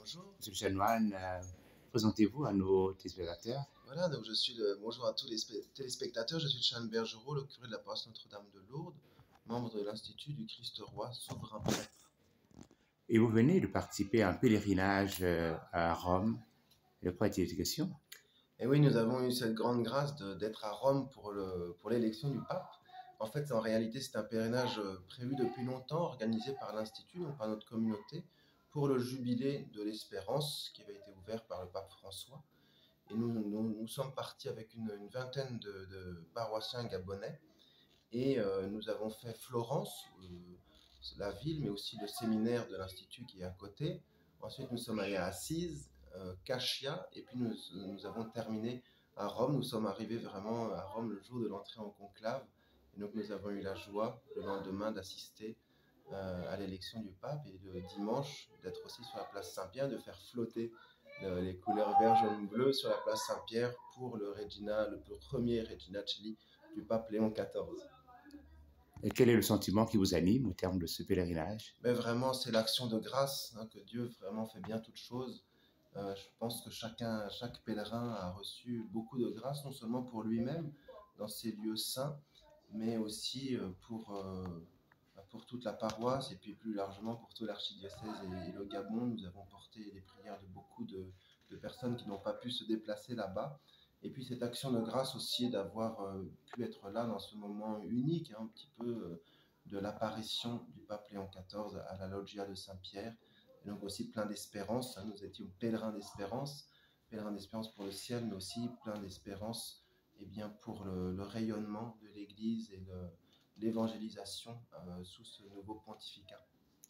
Bonjour. Monsieur le chanoine, présentez-vous à nos téléspectateurs. Voilà, donc bonjour à tous les téléspectateurs, je suis Chanoine Bergerot, le curé de la paroisse Notre-Dame de Lourdes, membre de l'Institut du Christ Roi, souverain prêtre. Et vous venez de participer à un pèlerinage à Rome. De quoi est-il question? Et oui, nous avons eu cette grande grâce d'être à Rome pour l'élection du pape. En fait, en réalité, c'est un pèlerinage prévu depuis longtemps, organisé par l'Institut, donc par notre communauté, pour le jubilé de l'Espérance qui avait été ouvert par le pape François. Et nous sommes partis avec une vingtaine de paroissiens gabonais. Et nous avons fait Florence, la ville, mais aussi le séminaire de l'Institut qui est à côté. Ensuite, nous sommes allés à Assise, Cachia, et puis nous avons terminé à Rome. Nous sommes arrivés vraiment à Rome le jour de l'entrée en conclave. Et donc, nous avons eu la joie, le lendemain, d'assister à l'élection du pape et le dimanche, d'être aussi sur la place Saint-Pierre, de faire flotter les couleurs vert, jaune, bleu sur la place Saint-Pierre pour le premier Regina Coeli du pape Léon XIV. Et quel est le sentiment qui vous anime au terme de ce pèlerinage? Mais vraiment, c'est l'action de grâce, que Dieu vraiment fait bien toutes choses. Je pense que chaque pèlerin a reçu beaucoup de grâce, non seulement pour lui-même, dans ces lieux saints, mais aussi pour toute la paroisse et puis plus largement pour tout l'archidiocèse et le Gabon. Nous avons porté les prières de beaucoup de personnes qui n'ont pas pu se déplacer là-bas. Et puis cette action de grâce aussi d'avoir pu être là dans ce moment unique, un petit peu de l'apparition du pape Léon XIV à la loggia de Saint-Pierre. Et donc aussi plein d'espérance. Nous étions pèlerins d'espérance pour le ciel, mais aussi plein d'espérance pour le rayonnement de l'Église et l'évangélisation sous ce nouveau pontificat.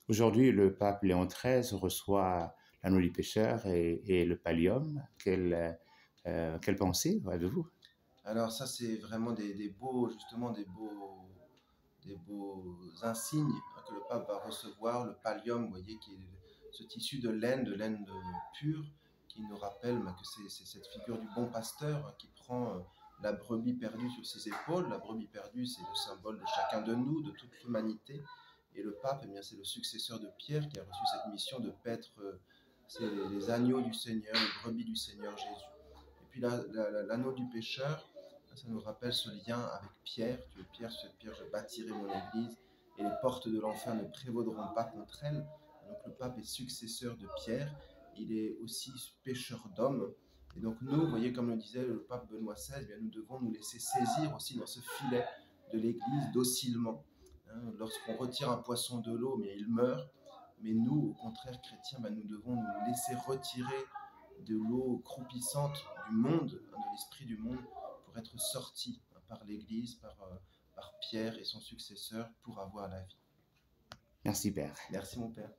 Aujourd'hui, le pape Léon XIII reçoit l'anneau du pécheur et le pallium. Quelle pensée avez-vous? Alors ça, c'est vraiment des beaux insignes que le pape va recevoir. Le pallium, vous voyez, qui est ce tissu de laine pure, qui nous rappelle que c'est cette figure du bon pasteur qui prend la brebis perdue sur ses épaules. La brebis perdue, c'est le symbole de chacun de nous, de toute l'humanité. Et le pape, c'est le successeur de Pierre qui a reçu cette mission de paître les agneaux du Seigneur, les brebis du Seigneur Jésus. Et puis l'anneau du pécheur, ça nous rappelle ce lien avec Pierre. Tu es Pierre, sur cette pierre, je bâtirai mon église et les portes de l'enfer ne prévaudront pas contre elle. Donc le pape est successeur de Pierre. Il est aussi pécheur d'hommes. Et donc nous, vous voyez, comme le disait le pape Benoît XVI, nous devons nous laisser saisir aussi dans ce filet de l'église docilement. Lorsqu'on retire un poisson de l'eau, il meurt. Mais nous, au contraire, chrétiens, nous devons nous laisser retirer de l'eau croupissante du monde, de l'esprit du monde, pour être sortis par l'Église, par Pierre et son successeur, pour avoir la vie. Merci, Père. Merci mon Père.